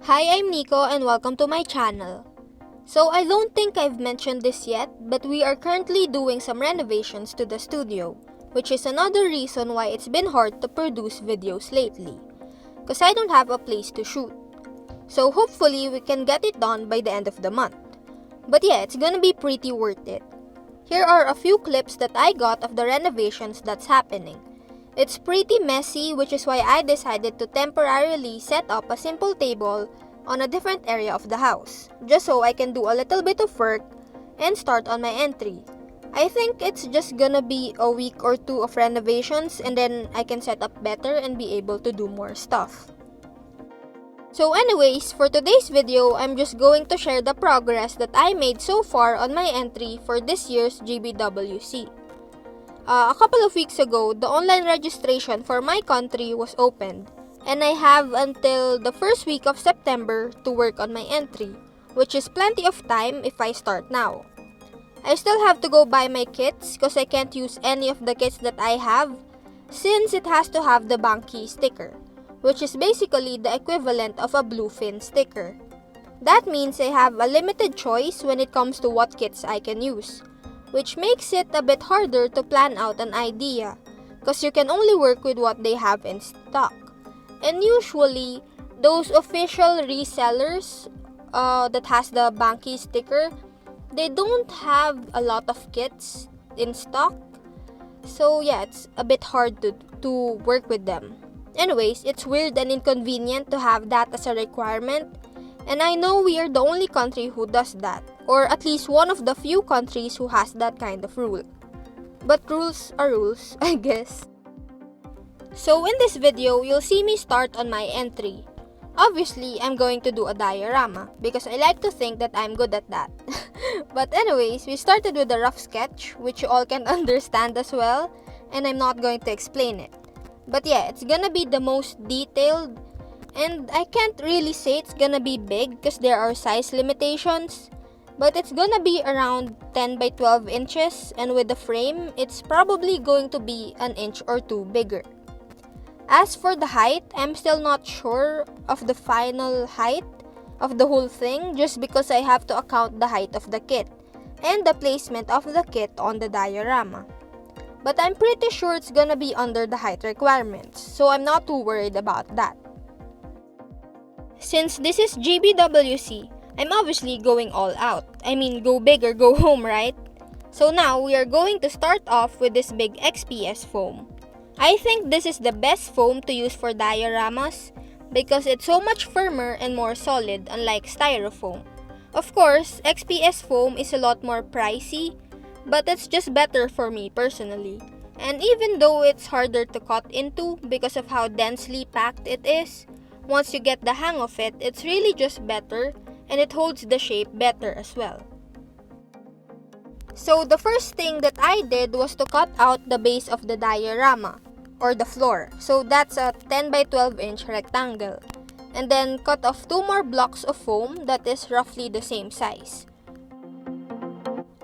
Hi, I'm Nico and welcome to my channel. So I don't think I've mentioned this yet, but we are currently doing some renovations to the studio, which is another reason why it's been hard to produce videos lately, because I don't have a place to shoot. So hopefully we can get it done by the end of the month. But yeah, it's gonna be pretty worth it. Here are a few clips that I got of the renovations that's happening. It's pretty messy, which is why I decided to temporarily set up a simple table on a different area of the house, just so I can do a little bit of work and start on my entry. I think it's just gonna be a week or two of renovations and then I can set up better and be able to do more stuff. So anyways, for today's video, I'm just going to share the progress that I made so far on my entry for this year's GBWC. A couple of weeks ago, the online registration for my country was opened, and I have until the first week of September to work on my entry, which is plenty of time if I start now. I still have to go buy my kits because I can't use any of the kits that I have since it has to have the Banky sticker, which is basically the equivalent of a bluefin sticker. That means I have a limited choice when it comes to what kits I can use, which makes it a bit harder to plan out an idea because you can only work with what they have in stock. And usually, those official resellers that has the Banky sticker, they don't have a lot of kits in stock. So yeah, it's a bit hard to work with them. Anyways, it's weird and inconvenient to have that as a requirement. And I know we are the only country who does that, or at least one of the few countries who has that kind of rule. But rules are rules, I guess. So in this video, you'll see me start on my entry. Obviously, I'm going to do a diorama because I like to think that I'm good at that. But anyways, we started with a rough sketch, which you all can understand as well, and I'm not going to explain it. But yeah, it's gonna be the most detailed, and I can't really say it's gonna be big because there are size limitations, but it's gonna be around 10 by 12 inches, and with the frame, it's probably going to be an inch or two bigger. As for the height, I'm still not sure of the final height of the whole thing just because I have to account the height of the kit and the placement of the kit on the diorama. But I'm pretty sure it's gonna be under the height requirements, so I'm not too worried about that. Since this is GBWC, I'm obviously going all out. I mean, go big or go home, right? So now we are going to start off with this big XPS foam. I think this is the best foam to use for dioramas because it's so much firmer and more solid unlike styrofoam. Of course, XPS foam is a lot more pricey, but it's just better for me personally. And even though it's harder to cut into because of how densely packed it is, once you get the hang of it, it's really just better and it holds the shape better as well. So the first thing that I did was to cut out the base of the diorama, or the floor. So that's a 10 by 12 inch rectangle. And then cut off 2 more blocks of foam that is roughly the same size.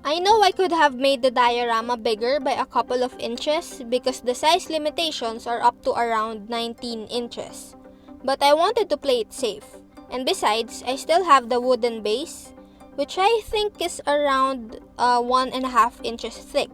I know I could have made the diorama bigger by a couple of inches because the size limitations are up to around 19 inches. But I wanted to play it safe. And besides, I still have the wooden base, which I think is around 1.5 inches thick.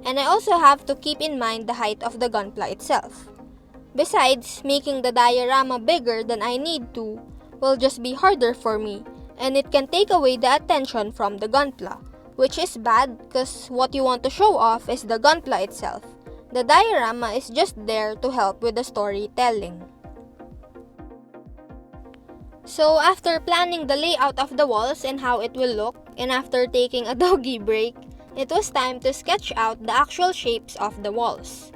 And I also have to keep in mind the height of the Gunpla itself. Besides, making the diorama bigger than I need to will just be harder for me, and it can take away the attention from the Gunpla, which is bad because what you want to show off is the Gunpla itself. The diorama is just there to help with the storytelling. So after planning the layout of the walls and how it will look, and after taking a doggy break, it was time to sketch out the actual shapes of the walls.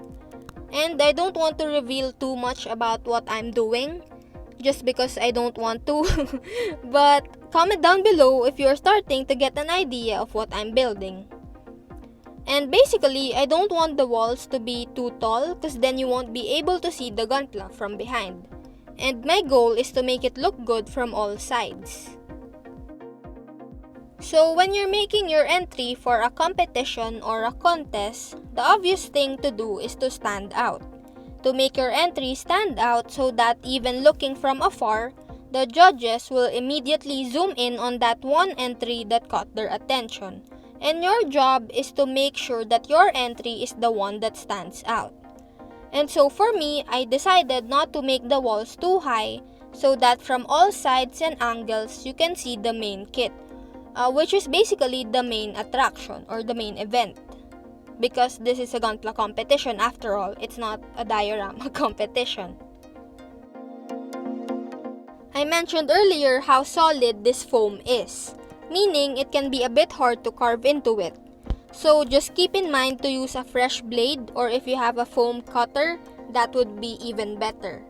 And I don't want to reveal too much about what I'm doing, just because I don't want to. But comment down below if you're starting to get an idea of what I'm building. And basically, I don't want the walls to be too tall because then you won't be able to see the Gunpla from behind. And my goal is to make it look good from all sides. So when you're making your entry for a competition or a contest, the obvious thing to do is to stand out. To make your entry stand out so that even looking from afar, the judges will immediately zoom in on that one entry that caught their attention. And your job is to make sure that your entry is the one that stands out. And so for me, I decided not to make the walls too high so that from all sides and angles you can see the main kit, which is basically the main attraction or the main event. Because this is a Gunpla competition after all, it's not a diorama competition. I mentioned earlier how solid this foam is, meaning it can be a bit hard to carve into it. So just keep in mind to use a fresh blade, or if you have a foam cutter, that would be even better.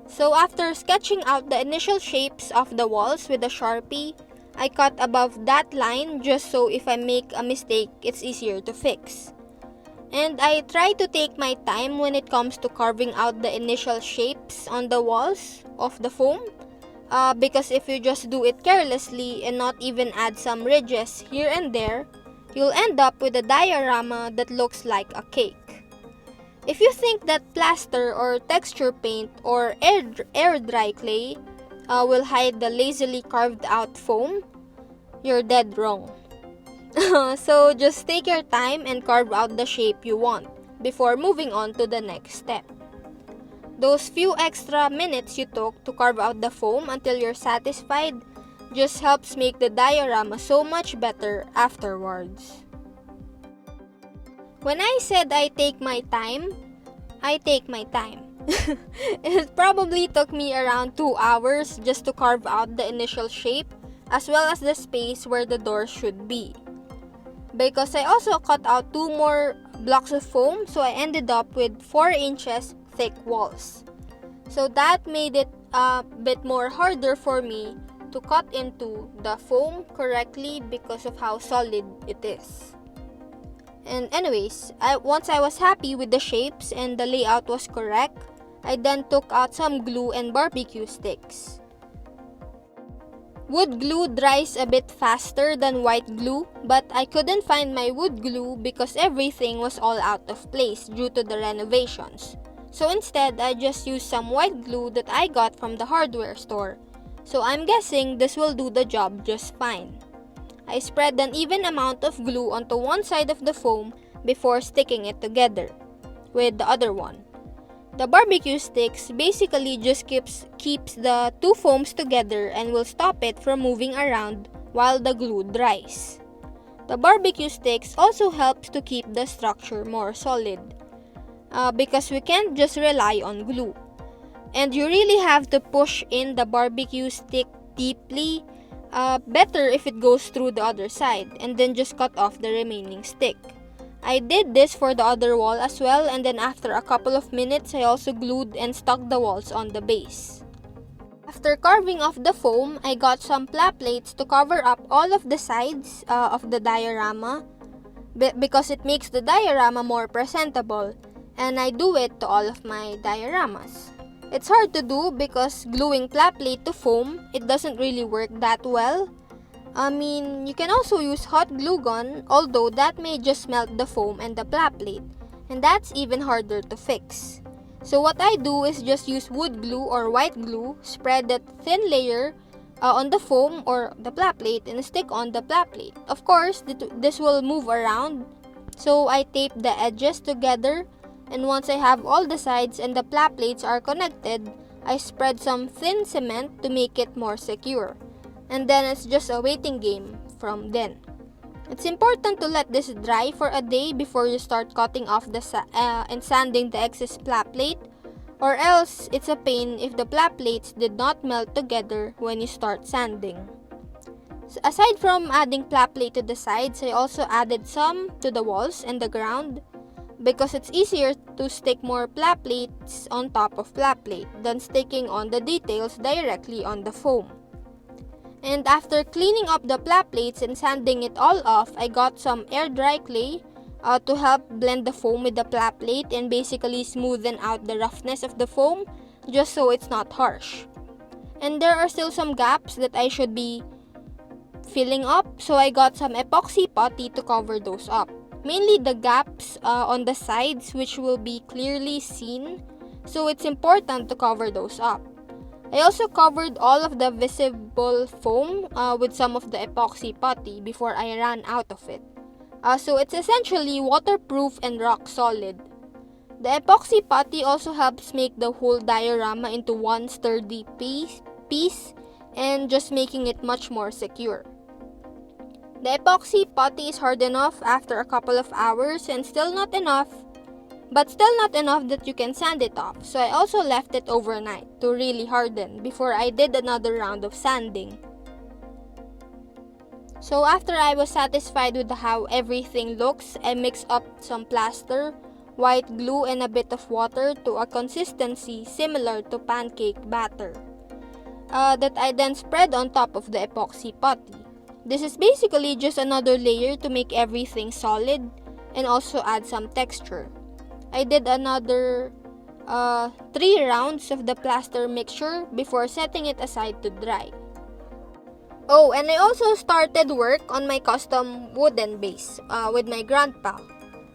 So after sketching out the initial shapes of the walls with a Sharpie, I cut above that line just so if I make a mistake, it's easier to fix. And I try to take my time when it comes to carving out the initial shapes on the walls of the foam. Because if you just do it carelessly and not even add some ridges here and there, you'll end up with a diorama that looks like a cake. If you think that plaster or texture paint or air dry clay will hide the lazily carved out foam, you're dead wrong. So just take your time and carve out the shape you want before moving on to the next step. Those few extra minutes you took to carve out the foam until you're satisfied just helps make the diorama so much better afterwards. When I said I take my time, I take my time. It probably took me around 2 hours just to carve out the initial shape as well as the space where the door should be. Because I also cut out 2 more blocks of foam, so I ended up with 4 inches thick walls. So that made it a bit more harder for me to cut into the foam correctly because of how solid it is. And anyways, once I was happy with the shapes and the layout was correct, I then took out some glue and barbecue sticks. Wood glue dries a bit faster than white glue, but I couldn't find my wood glue because everything was all out of place due to the renovations. So instead, I just used some white glue that I got from the hardware store. So I'm guessing this will do the job just fine. I spread an even amount of glue onto one side of the foam before sticking it together with the other one. The barbecue sticks basically just keeps the 2 foams together and will stop it from moving around while the glue dries. The barbecue sticks also helps to keep the structure more solid because we can't just rely on glue. And you really have to push in the barbecue stick deeply, better if it goes through the other side, and then just cut off the remaining stick. I did this for the other wall as well, and then after a couple of minutes, I also glued and stuck the walls on the base. After carving off the foam, I got some pla plates to cover up all of the sides of the diorama because it makes the diorama more presentable, and I do it to all of my dioramas. It's hard to do because gluing pla plate to foam, it doesn't really work that well. I mean, you can also use hot glue gun, although that may just melt the foam and the pla plate, and that's even harder to fix. So what I do is just use wood glue or white glue, spread that thin layer on the foam or the pla plate and stick on the pla plate. Of course, this will move around, so I tape the edges together, and once I have all the sides and the pla plates are connected, I spread some thin cement to make it more secure. And then it's just a waiting game from then. It's important to let this dry for a day before you start cutting off and sanding the excess pla plate, or else it's a pain if the pla plates did not melt together when you start sanding. So aside from adding pla plate to the sides, I also added some to the walls and the ground because it's easier to stick more pla plates on top of pla plate than sticking on the details directly on the foam. And after cleaning up the pla plates and sanding it all off, I got some air dry clay to help blend the foam with the pla plate and basically smoothen out the roughness of the foam just so it's not harsh. And there are still some gaps that I should be filling up, so I got some epoxy putty to cover those up. Mainly the gaps on the sides which will be clearly seen, so it's important to cover those up. I also covered all of the visible foam with some of the epoxy putty before I ran out of it. So it's essentially waterproof and rock solid. The epoxy putty also helps make the whole diorama into one sturdy piece and just making it much more secure. The epoxy putty is hard enough after a couple of hours and still not enough that you can sand it off, so I also left it overnight to really harden before I did another round of sanding. So after I was satisfied with how everything looks, I mixed up some plaster, white glue, and a bit of water to a consistency similar to pancake batter that I then spread on top of the epoxy putty. This is basically just another layer to make everything solid and also add some texture. I did another 3 rounds of the plaster mixture before setting it aside to dry. Oh, and I also started work on my custom wooden base with my Grandpa.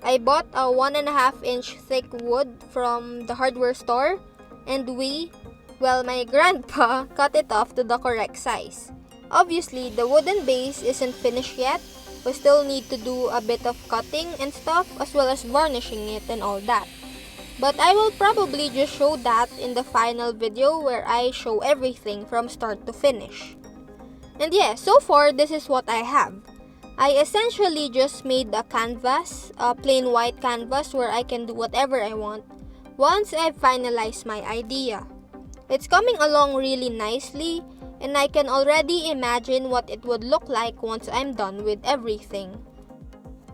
I bought a 1.5-inch thick wood from the hardware store, and my Grandpa cut it off to the correct size. Obviously, the wooden base isn't finished yet. We still need to do a bit of cutting and stuff, as well as varnishing it and all that. But I will probably just show that in the final video where I show everything from start to finish. And yeah, so far this is what I have. I essentially just made a canvas, a plain white canvas where I can do whatever I want once I've finalized my idea. It's coming along really nicely, and I can already imagine what it would look like once I'm done with everything.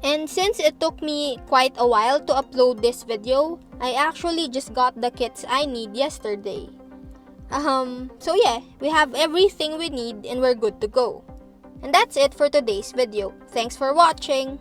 And since it took me quite a while to upload this video, I actually just got the kits I need yesterday. So yeah, we have everything we need and we're good to go. And that's it for today's video. Thanks for watching!